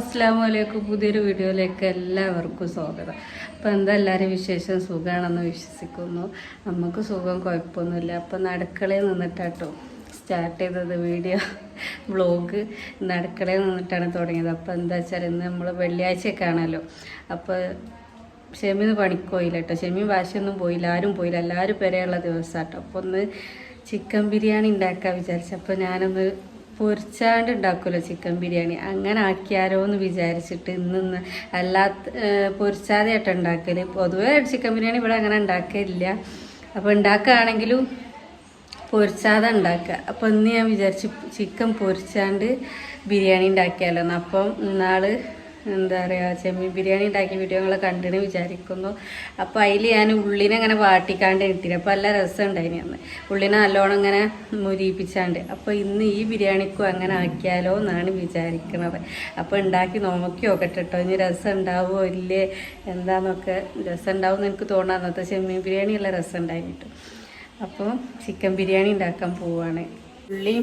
അസ്സലാമു പുതിയൊരു വീഡിയോയിലേക്ക് എല്ലാവർക്കും സ്വാഗതം. അപ്പോൾ എന്താ എല്ലാവരും വിശേഷം? സുഖമാണെന്ന് വിശ്വസിക്കുന്നു. നമുക്ക് സുഖം, കുഴപ്പമൊന്നുമില്ല. അപ്പം അടുക്കളയിൽ നിന്നിട്ടാട്ടോ സ്റ്റാർട്ട് ചെയ്തത് വീഡിയോ വ്ളോഗ്. ഇന്ന് അടുക്കളയിൽ നിന്നിട്ടാണ് തുടങ്ങിയത്. അപ്പോൾ എന്താ വെച്ചാൽ ഇന്ന് നമ്മൾ വെള്ളിയാഴ്ചയൊക്കെ ആണല്ലോ. അപ്പോൾ ഷെമിന്ന് പണിക്കോയില്ല കേട്ടോ. ഷെമി ഭാഷയൊന്നും പോയില്ല, ആരും പോയില്ല, എല്ലാവരും പെരെയുള്ള ദിവസമാട്ടോ. അപ്പോൾ ഒന്ന് ചിക്കൻ ബിരിയാണി ഉണ്ടാക്കാൻ വിചാരിച്ചപ്പോൾ ഞാനൊന്ന് പൊരിച്ചാണ്ട് ഉണ്ടാക്കുമല്ലോ ചിക്കൻ ബിരിയാണി, അങ്ങനെ ആക്കിയാലോ എന്ന് വിചാരിച്ചിട്ട് ഇന്ന് അല്ലാത്ത പൊരിച്ചാതെ ആയിട്ട് ഉണ്ടാക്കൽ. പൊതുവേ ചിക്കൻ ബിരിയാണി ഇവിടെ അങ്ങനെ ഉണ്ടാക്കില്ല. അപ്പോൾ ഉണ്ടാക്കുകയാണെങ്കിലും പൊരിച്ചാതെ ഉണ്ടാക്കുക. അപ്പോൾ ഇന്ന് ഞാൻ വിചാരിച്ചു ചിക്കൻ പൊരിച്ചാണ്ട് ബിരിയാണി ഉണ്ടാക്കിയാലോ. അപ്പം ഇന്നാൾ എന്താ പറയുക ചെമ്മീൻ ബിരിയാണി ഉണ്ടാക്കിയ വീഡിയോകൾ കണ്ടിന് വിചാരിക്കുന്നു. അപ്പോൾ അതിൽ ഞാൻ ഉള്ളിനെ അങ്ങനെ വാട്ടിക്കാണ്ട് ഇട്ടില്ല. അപ്പോൾ നല്ല രസം ഉണ്ടായിന് അന്ന് ഉള്ളിനെ നല്ലോണം ഇങ്ങനെ മുരിയിപ്പിച്ചാണ്ട്. അപ്പോൾ ഇന്ന് ഈ ബിരിയാണിക്കും അങ്ങനെ ആക്കിയാലോ എന്നാണ് വിചാരിക്കുന്നത്. അപ്പോൾ ഉണ്ടാക്കി നോക്കി നോക്കട്ടെ കേട്ടോ, ഇനി രസം ഉണ്ടാവുമോ ഇല്ലേ എന്താണെന്നൊക്കെ. രസം ഉണ്ടാവും എന്ന് എനിക്ക് തോന്നാൻ അന്നത്തെ ചെമ്മീൻ ബിരിയാണി നല്ല രസം ഉണ്ടായിട്ട്. അപ്പോൾ ചിക്കൻ ബിരിയാണി ഉണ്ടാക്കാൻ പോവുകയാണ്. ഉള്ളി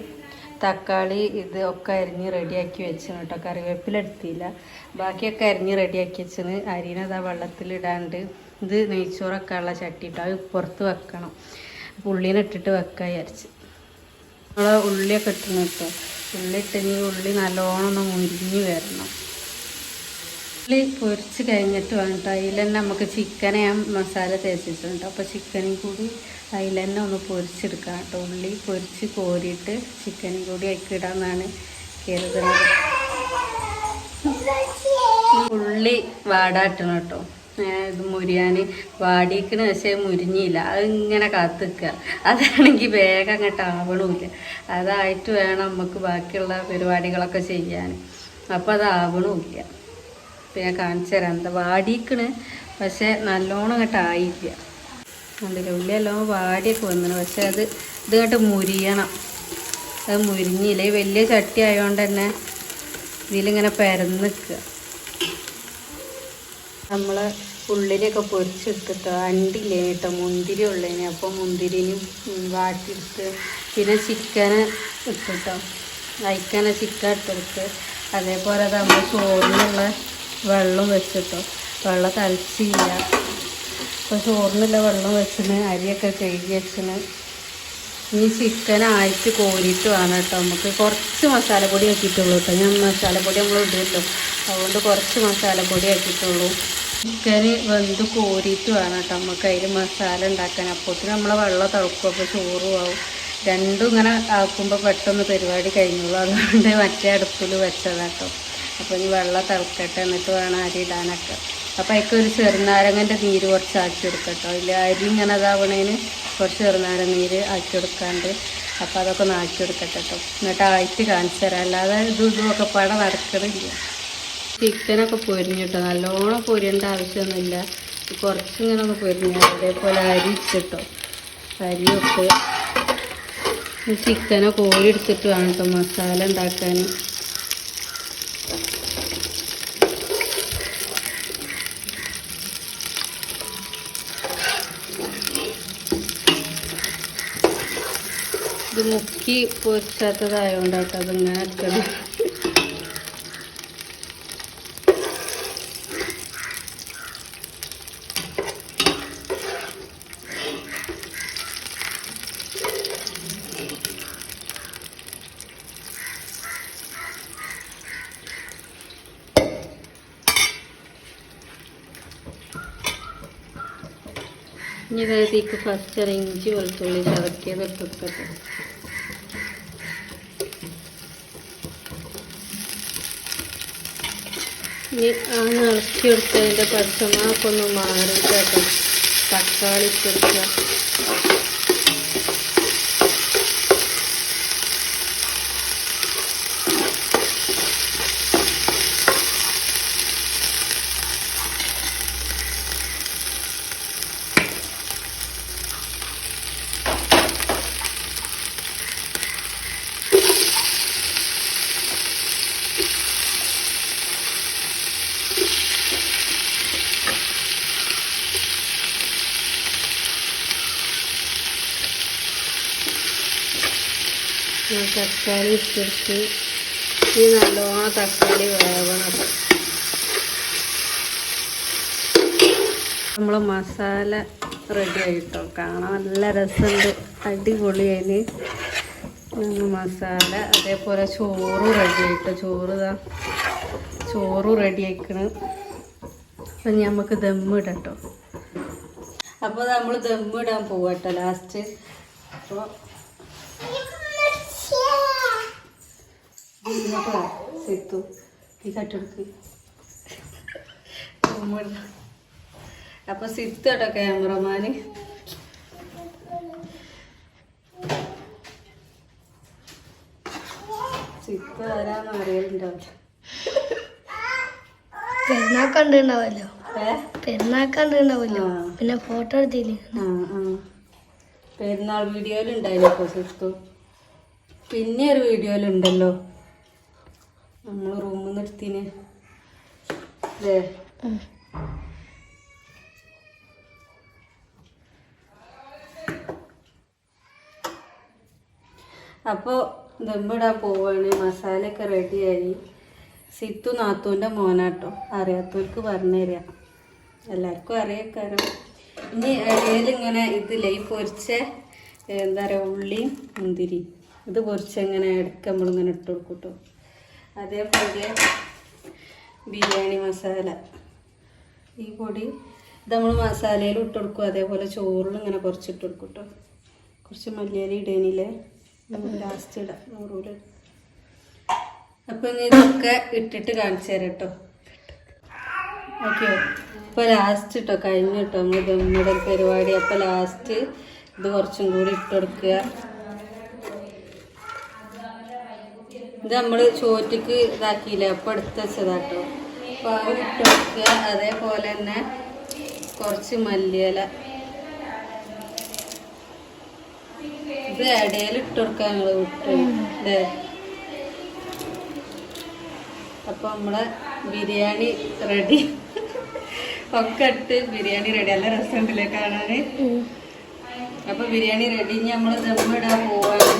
തക്കാളി ഇത് ഒക്കെ അരിഞ്ഞ് റെഡിയാക്കി വെച്ചിന് കേട്ടോ. കറിവേപ്പില എടുത്തില്ല, ബാക്കിയൊക്കെ അരിഞ്ഞ് റെഡിയാക്കി വെച്ചിന്. അരിനത് ആ വെള്ളത്തിലിടാണ്ട് ഇത് നെയ്ച്ചോറൊക്കെ ഉള്ള ചട്ടി ഇട്ടോ, അത് പുറത്ത് വെക്കണം. അപ്പോൾ ഉള്ളിനെ ഇട്ടിട്ട് വെക്കാൻ വിചാരിച്ച് നമ്മൾ ഉള്ളിയൊക്കെ ഇട്ടിന് കേട്ടോ. ഉള്ളി ഇട്ടിനി ഉള്ളി നല്ലോണം ഒന്ന് മുരിഞ്ഞ് വരണം. ഉള്ളി പൊരിച്ച് കഴിഞ്ഞിട്ട് വേണ്ട അതിൽ തന്നെ നമുക്ക് ചിക്കനെ ഞാൻ മസാല തേച്ചിട്ടുണ്ട്. അപ്പോൾ ചിക്കനും കൂടി അതിൽ തന്നെ ഒന്ന് പൊരിച്ചെടുക്കാം കേട്ടോ. ഉള്ളി പൊരിച്ച് കോരിയിട്ട് ചിക്കനും കൂടി അതിക്കിടാന്നാണ് കരുതുന്നത്. ഉള്ളി വാടാട്ടണം കേട്ടോ. ഇത് മുരിയാൻ വാടിക്കണ പക്ഷേ മുരിഞ്ഞില്ല, അതിങ്ങനെ കാത്തിക്കുക. അതാണെങ്കിൽ വേഗം അങ്ങോട്ട് ആവണമില്ല. അതായിട്ട് വേണം നമുക്ക് ബാക്കിയുള്ള പരിപാടികളൊക്കെ ചെയ്യാൻ. അപ്പോൾ അതാവണമില്ല. അപ്പോൾ ഞാൻ കാണിച്ചു തരാം. എന്താ വാടിക്കണ് പക്ഷേ നല്ലോണം അങ്ങോട്ട് ആയില്ല. അതിൽ ഉള്ളിയെല്ലാം വാടിയൊക്കെ വന്നു, പക്ഷെ ഇത് ഇങ്ങോട്ട് മുരിയണം. അത് മുരിഞ്ഞില്ല. ഈ വലിയ ചട്ടി ആയതുകൊണ്ട് തന്നെ ഇതിലിങ്ങനെ പരന്ന് നിൽക്കുക. നമ്മൾ ഉള്ളിലൊക്കെ പൊരിച്ചെടുത്തിട്ടോ അണ്ടില്ലേ കേട്ടോ, മുന്തിരി ഉള്ളതിന്. അപ്പോൾ മുന്തിരിനും വാട്ടിയെടുത്ത് പിന്നെ ചിക്കന് ഇട്ടിട്ടോ അതിക്കനെ ചിക്കൻ ഇട്ടെടുത്ത്. അതേപോലെ നമ്മൾ ചോറിനുള്ള വെള്ളം വെച്ചിട്ടോ, വെള്ളം തളിച്ചില്ല. അപ്പോൾ ചോറിനുള്ള വെള്ളം വെച്ചിന്, അരിയൊക്കെ കഴുകി വെച്ചിന്. ഇനി ചിക്കൻ ആയിട്ട് കോരിയിട്ട് വേണം കേട്ടോ. നമുക്ക് കുറച്ച് മസാലപ്പൊടി ആക്കിയിട്ടുള്ളൂ കേട്ടോ. ഞാൻ മസാലപ്പൊടി നമ്മൾ ഇടുമല്ലോ, അതുകൊണ്ട് കുറച്ച് മസാലപ്പൊടി ആക്കിയിട്ടുള്ളൂ. ചിക്കന് വെന്ത് കോരിയിട്ട് വേണം കേട്ടോ നമുക്ക് അതിൽ മസാല ഉണ്ടാക്കാൻ. അപ്പോഴത്തേന് നമ്മളെ വെള്ളം തിളക്കും, അപ്പോൾ ചോറും ആവും. രണ്ടും ഇങ്ങനെ ആക്കുമ്പോൾ പെട്ടെന്ന് പരിപാടി കഴിഞ്ഞുള്ളൂ. അതുകൊണ്ട് മറ്റേ അടുപ്പിൽ വെച്ചതാട്ടോ. അപ്പോൾ ഇനി വെള്ളം തിളക്കട്ടെ, എന്നിട്ട് വേണം അരി ഇടാനൊക്കെ. അപ്പോൾ അതിലേക്ക് ഒരു ചെറുനാരങ്ങൻ്റെ നീര് കുറച്ച് ആക്കി കൊടുക്കട്ടോ. അതിൽ അരി ഇങ്ങനെ ഇതാവണേന് കുറച്ച് ചെറുനാരങ്ങ നീര് ആക്കി കൊടുക്കാണ്ട്. അപ്പോൾ അതൊക്കെ ഒന്ന് ആക്കി കൊടുക്കട്ടെ കേട്ടോ. എന്നിട്ട് ആയിട്ട് കാണിച്ചു തരാം. അല്ലാതെ ഇതുമൊക്കെ പാടെ നടക്കണില്ല. ചിക്കനൊക്കെ പൊരിഞ്ഞിട്ടോ, നല്ലോണം പൊരിയേണ്ട ആവശ്യമൊന്നുമില്ല. കുറച്ചിങ്ങനെ ഒന്ന് പൊരിഞ്ഞാൽ അതേപോലെ അരി ഇട്ടിട്ടോ. അരിയൊക്കെ ചിക്കനെ കോരി എടുത്തിട്ട് വേണം കേട്ടോ മസാല ഉണ്ടാക്കാൻ. ഇത് മുക്കി പൊരിച്ചാത്തതായതുകൊണ്ടാട്ടോ അതിങ്ങനെ വെക്കണം. ഇനി ഇതിലേക്ക് ഫസ്റ്റ് ഇഞ്ചി വെളുത്തുള്ളി ചതക്കിയത് ഇട്ടിട്ട് ഇനി ആ ഇളക്കിയെടുത്തതിൻ്റെ പച്ചമാക്കൊന്ന് ഒന്ന് മാറിയിട്ടാട്ടോ തക്കാളി ഇട്ടെടുക്കുക. തക്കാളി ഇട്ടെടുത്ത് ഈ നല്ലോണം തക്കാളി വേവണം. നമ്മൾ മസാല റെഡി ആയിട്ടോ, കാണാൻ നല്ല രസമുണ്ട്, അടിപൊളിയായി മസാല. അതേപോലെ ചോറ് റെഡി ആയിട്ടോ, ചോറ് റെഡി ആയിക്കണ്. അപ്പം നമുക്ക് ദമ്മിടട്ടോ. അപ്പോൾ നമ്മൾ ദമ്മിടാൻ പോവാട്ടോ ലാസ്റ്റ്. അപ്പോൾ സിത്തു ഈ കട്ടെടുക്ക്. അപ്പൊ സിത്ത് കേട്ടോ ക്യാമറമാന്. സിത്ത് ആരാന്ന് അറിയലുണ്ടാവില്ല. പെരുന്നാക്കണ്ടുണ്ടാവല്ലോ, പിന്നെ ഫോട്ടോ എടുത്തില്ലേ? പെരുന്നാൾ വീഡിയോയിലുണ്ടായില്ലോ സിത്തു. പിന്നെ ഒരു വീഡിയോയിലുണ്ടല്ലോ നമ്മൾ റൂമിൽ നിന്ന് എടുത്തിന് അല്ലേ? അപ്പോൾ ദമ്മിടാൻ പോവാണ്. മസാലയൊക്കെ റെഡിയായി. സിത്തു നാത്തൂൻ്റെ മോനാട്ടോ, അറിയാത്തവർക്ക് പറഞ്ഞുതരാം, എല്ലാവർക്കും അറിയാക്കാരം. ഇനി ഇടയിൽ ഇങ്ങനെ ഇതില്ലേ ഈ പൊരിച്ച എന്താ പറയുക ഉള്ളിയും മുന്തിരി ഇത് പൊരിച്ചെങ്ങനെ ഇടയ്ക്ക് നമ്മളിങ്ങനെ ഇട്ട് കൊടുക്കും. അതേപോലെ ബിരിയാണി മസാല ഈ പൊടി ഇത് നമ്മൾ മസാലയിൽ ഇട്ട് കൊടുക്കും. അതേപോലെ ചോറിൽ ഇങ്ങനെ കുറച്ചിട്ട് കൊടുക്കും കേട്ടോ. കുറച്ച് മല്ലിയില ഇടേനില്ലേ, ലാസ്റ്റ് ഇടാം നൂറൂല്. അപ്പം ഇനി ഇതൊക്കെ ഇട്ടിട്ട് കാണിച്ചു തരാം കേട്ടോ. ഓക്കെ, ഇപ്പോൾ ലാസ്റ്റ് കേട്ടോ കഴിഞ്ഞു കേട്ടോ നമ്മൾ ദമ്മിടൽ പരിപാടി. അപ്പോൾ ലാസ്റ്റ് ഇത് കുറച്ചും കൂടി ഇട്ട് കൊടുക്കുക. ഇത് നമ്മൾ ചോറ്റക്ക് ഇതാക്കിയില്ലേ, അപ്പോൾ എടുത്ത് വെച്ചതാട്ടോ. അപ്പോൾ അത് ഇട്ട് കൊടുക്കുക. അതേപോലെ തന്നെ കുറച്ച് മല്ലിയില ഇത് ഇടയിൽ ഇട്ട് കൊടുക്കുക ഞങ്ങൾ വിട്ട് അല്ലേ. അപ്പോൾ നമ്മളെ ബിരിയാണി റെഡി. ഒക്കെ ഇട്ട് ബിരിയാണി റെഡി. നല്ല രസമുണ്ടല്ലേ കാണാൻ. അപ്പോൾ ബിരിയാണി റെഡി. ഇനി നമ്മൾ ദമ്മിടാൻ പോവാണ്.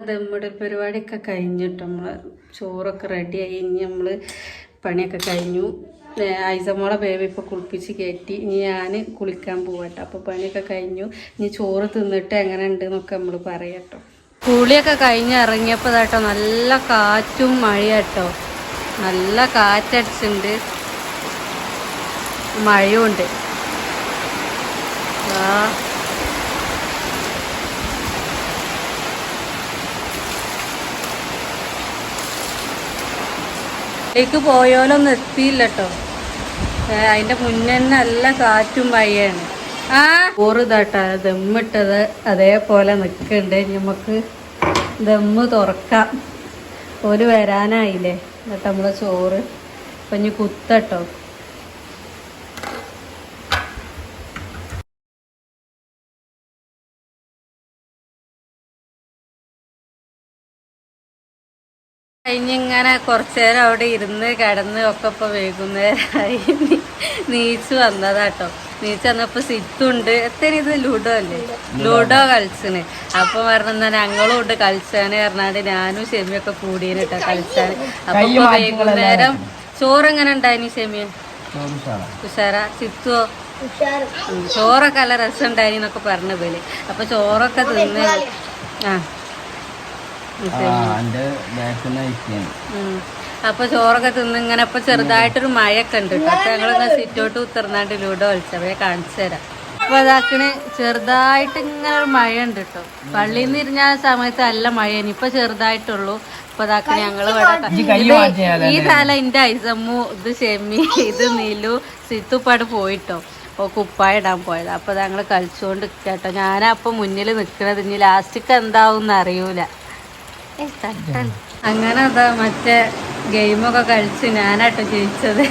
ദമ്മിടൽ പരിപാടിയൊക്കെ കഴിഞ്ഞിട്ട് നമ്മൾ ചോറൊക്കെ റെഡിയായി. ഇനി നമ്മൾ പണിയൊക്കെ കഴിഞ്ഞു. ഐസമോളെ ബേബി ഇപ്പോൾ കുളിപ്പിച്ച് കയറ്റി. ഇനി ഞാൻ കുളിക്കാൻ പോകട്ടെ. അപ്പോൾ പണിയൊക്കെ കഴിഞ്ഞു. ഇനി ചോറ് തിന്നിട്ട് എങ്ങനെ ഉണ്ട് എന്നൊക്കെ നമ്മൾ പറയാം കേട്ടോ. കുളിയൊക്കെ കഴിഞ്ഞ് ഇറങ്ങിയപ്പോൾ കേട്ടോ നല്ല കാറ്റും മഴയാട്ടോ. നല്ല കാറ്റടിച്ചിട്ടുണ്ട്, മഴയുണ്ട്. േക്ക് പോയോലൊന്നും എത്തിയില്ല കേട്ടോ. അതിൻ്റെ മുന്നേ നല്ല കാറ്റും മഴയാണ്. ചോറ് ഇതാട്ടാ ദമ്മിട്ടത് അതേപോലെ നിൽക്കുന്നുണ്ട്. നമുക്ക് ദമ്മ് തുറക്കാം. ഓല് വരാനായില്ലേ എന്നിട്ട് നമ്മളെ ചോറ് അപ്പം ഇനി കുത്തട്ടോ. കഴിഞ്ഞിങ്ങനെ കുറച്ചു നേരം അവിടെ ഇരുന്ന് കിടന്ന് ഒക്കെ ഇപ്പോൾ വൈകുന്നേരമായി നീച്ച് വന്നതാട്ടോ. നീച്ച് വന്നപ്പോൾ സിറ്റുണ്ട്. എത്ര ഇത് ലൂഡോ അല്ലേ, ലൂഡോ കളിച്ചിന്. അപ്പം പറഞ്ഞാൽ ഞങ്ങളും ഉണ്ട് കളിച്ചാണ് പറഞ്ഞാണ്ട് ഞാനും ഷെമിയൊക്കെ കൂടിയാണ് കേട്ടോ കളിച്ചാണ്. അപ്പൊ ഇപ്പൊ വൈകുന്നേരം ചോറ് എങ്ങനെ ഉണ്ടായിനി ഷെമിയ? ഉഷാറാ. സിത്തുവോ? ചോറൊക്കെ നല്ല രസം ഉണ്ടായിനി എന്നൊക്കെ പറഞ്ഞ പോലെ. അപ്പൊ ചോറൊക്കെ തിന്ന് അപ്പൊ ചോറൊക്കെ തിന്ന് ഇങ്ങനെ ഇപ്പൊ ചെറുതായിട്ടൊരു മഴയൊക്കെ ഉണ്ട് കേട്ടോ. അപ്പൊ ഞങ്ങളിങ്ങനെ സിറ്റോട്ട് ഉത്തർന്നാണ്ട് ലൂഡോ കളിച്ചവയെ കാണിച്ചു തരാം. അപ്പൊ അതാക്കണ് ചെറുതായിട്ട് ഇങ്ങനെ ഒരു മഴ ഉണ്ട് കേട്ടോ. പള്ളിയിൽ നിന്ന് ഇരുന്ന സമയത്ത് നല്ല മഴയാണ്. ഇപ്പൊ ചെറുതായിട്ടുള്ളൂ. അപ്പൊ അതാക്കണ് ഞങ്ങള് ഈ തല എന്റെ ഐസമ്മു, ഇത് ഷെമി, ഇത് നീലു, സിത്തുപ്പാട് പോയിട്ടോ. അപ്പോൾ കുപ്പായ ഇടാൻ പോയത്. അപ്പോൾ ഞങ്ങൾ കളിച്ചുകൊണ്ട് കേട്ടോ. ഞാനപ്പോൾ മുന്നിൽ നിൽക്കണത്. ഇനി ലാസ്റ്റിക്ക് എന്താവും അറിയൂല. അങ്ങനെ അതാ മറ്റേ ഗെയിമൊക്കെ കളിച്ച് ഞാനാട്ടോ ജയിച്ചത്.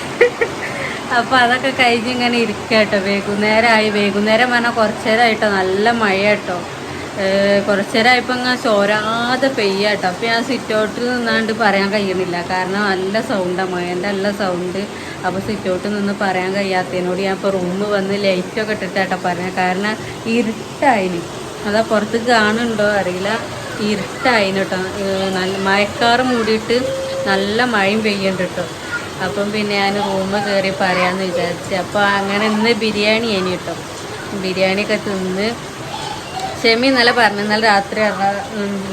അപ്പോൾ അതൊക്കെ കഴിഞ്ഞ് ഇങ്ങനെ ഇരിക്കട്ടോ. വൈകുന്നേരമായി. വൈകുന്നേരം പറഞ്ഞാൽ കുറച്ചു നേരമായിട്ടോ നല്ല മഴ കേട്ടോ. കുറച്ചു നേരമായപ്പോൾ ഇങ്ങനെ ചോരാതെ പെയ്യാട്ടോ. അപ്പോൾ ഞാൻ സിറ്റൗട്ടിൽ നിന്നാണ്ട് പറയാൻ കഴിയുന്നില്ല. കാരണം നല്ല സൗണ്ടാണ്, മഴേൻ്റെ നല്ല സൗണ്ട്. അപ്പോൾ സിറ്റൗട്ടിൽ നിന്ന് പറയാൻ കഴിയാത്തതിനോട് ഞാൻ ഇപ്പോൾ റൂമിൽ വന്ന് ലൈറ്റൊക്കെ ഇട്ടിട്ടാട്ടോ പറയാം. കാരണം ഇരുട്ടായിന്. അതാ പുറത്ത് കാണുന്നുണ്ടോ അറിയില്ല, ഇരുട്ടായിന് കേട്ടോ. നല്ല മഴക്കാറ് മൂടിയിട്ട് നല്ല മഴയും പെയ്യുന്നുണ്ട് കേട്ടോ. അപ്പം പിന്നെ ഞാൻ റൂമിൽ കയറി പറയാമെന്ന് വിചാരിച്ചു. അപ്പോൾ അങ്ങനെ ഇന്ന് ബിരിയാണി ഇനി കേട്ടോ. ബിരിയാണിയൊക്കെ തിന്ന് ഷെമി ഇന്നലെ പറഞ്ഞു, ഇന്നലെ രാത്രി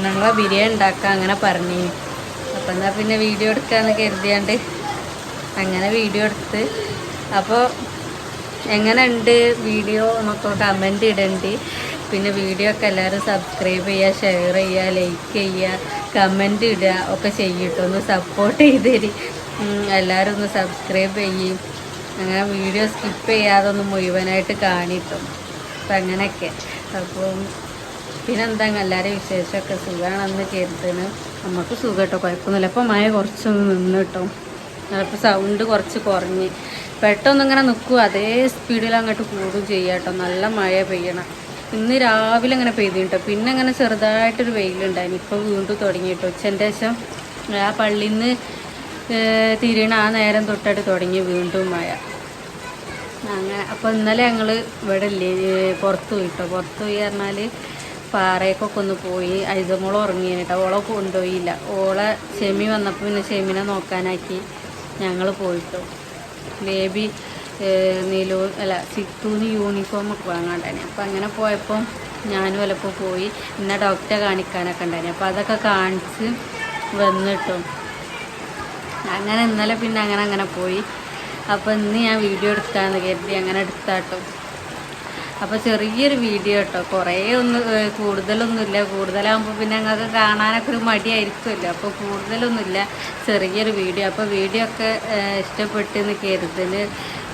ഞങ്ങളെ ബിരിയാണി ഉണ്ടാക്കാം അങ്ങനെ പറഞ്ഞു. അപ്പം എന്നാൽ പിന്നെ വീഡിയോ എടുക്കാമെന്ന് കരുതിയാണ്ട് അങ്ങനെ വീഡിയോ എടുത്ത്. അപ്പോൾ എങ്ങനെ ഉണ്ട് വീഡിയോ എന്നൊക്കെ കമൻറ്റ് ഇടണ്ട്. പിന്നെ വീഡിയോ ഒക്കെ എല്ലാവരും സബ്സ്ക്രൈബ് ചെയ്യുക, ഷെയർ ചെയ്യുക, ലൈക്ക് ചെയ്യുക, കമൻറ്റ് ഇടുക ഒക്കെ ചെയ്യട്ടോ. ഒന്ന് സപ്പോർട്ട് ചെയ്തേരി. എല്ലാവരും ഒന്ന് സബ്സ്ക്രൈബ് ചെയ്യും. അങ്ങനെ വീഡിയോ സ്കിപ്പ് ചെയ്യാതെ ഒന്ന് മുഴുവനായിട്ട് കാണിട്ടും. അപ്പം അങ്ങനെയൊക്കെ. അപ്പം പിന്നെന്താ എല്ലാവരും വിശേഷമൊക്കെ സുഖമാണെന്ന് കരുതുന്നു. നമുക്ക് സുഖം കേട്ടോ, കുഴപ്പമൊന്നുമില്ല. അപ്പോൾ മഴ കുറച്ചൊന്ന് നിന്ന് കേട്ടോ. അപ്പോൾ സൗണ്ട് കുറച്ച് കുറഞ്ഞ് പെട്ടെന്ന് ഇങ്ങനെ നിൽക്കും, അതേ സ്പീഡിൽ അങ്ങോട്ട് കൂടും ചെയ്യുക കേട്ടോ. നല്ല മഴ പെയ്യണം. ഇന്ന് രാവിലെ അങ്ങനെ പെയ്തു കേട്ടോ. പിന്നെ അങ്ങനെ ചെറുതായിട്ടൊരു വെയിലുണ്ടായിരുന്നു. ഇപ്പോൾ വീണ്ടും തുടങ്ങിയിട്ടോ. ഉച്ചൻ്റെ ശേഷം ആ പള്ളിയിൽ നിന്ന് തിരിയണ ആ നേരം തൊട്ടായിട്ട് തുടങ്ങി വീണ്ടും മഴ അങ്ങനെ. അപ്പോൾ ഇന്നലെ ഞങ്ങൾ ഇവിടെ ഇല്ലേ പുറത്ത് പോയി കേട്ടോ. പുറത്ത് പോയി പറഞ്ഞാൽ പാറയൊക്കെ ഒന്ന് പോയി. ഐതമോളം ഉറങ്ങി കേട്ടോ. ഓളെ കൊണ്ടുപോയില്ല. ഓളെ ഷെമി വന്നപ്പോൾ പിന്നെ ഷെമിനെ നോക്കാനാക്കി ഞങ്ങൾ പോയിട്ടോ. ബേബി സിത്തൂന്ന് യൂണിഫോമൊക്കെ വാങ്ങാണ്ടായിരുന്നു. അപ്പോൾ അങ്ങനെ പോയപ്പോൾ ഞാനും ചിലപ്പോൾ പോയി. ഇന്ന ഡോക്ടറെ കാണിക്കാനൊക്കെ ഉണ്ടായിരുന്നു. അപ്പോൾ അതൊക്കെ കാണിച്ച് വന്നിട്ടോ. അങ്ങനെ ഇന്നലെ പിന്നെ അങ്ങനെ പോയി. അപ്പോൾ ഇന്ന് ഞാൻ വീഡിയോ എടുക്കാമെന്ന് കരുതി അങ്ങനെ എടുത്താട്ടോ. അപ്പോൾ ചെറിയൊരു വീഡിയോ കേട്ടോ. കുറേ കൂടുതലൊന്നുമില്ല. കൂടുതലാകുമ്പോൾ പിന്നെ ഞങ്ങൾക്ക് കാണാനൊക്കെ ഒരു മടിയായിരിക്കുമല്ലോ. അപ്പോൾ കൂടുതലൊന്നുമില്ല, ചെറിയൊരു വീഡിയോ. അപ്പോൾ വീഡിയോ ഒക്കെ ഇഷ്ടപ്പെട്ടെന്ന് കരുതല്.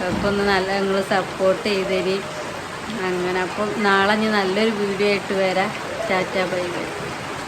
അപ്പോൾ ഒന്ന് നല്ല നിങ്ങൾ സപ്പോർട്ട് ചെയ്തേരി അങ്ങനെ. അപ്പം നാളെ ഞാൻ നല്ലൊരു വീഡിയോ ആയിട്ട് വരാം. Tata bye bye.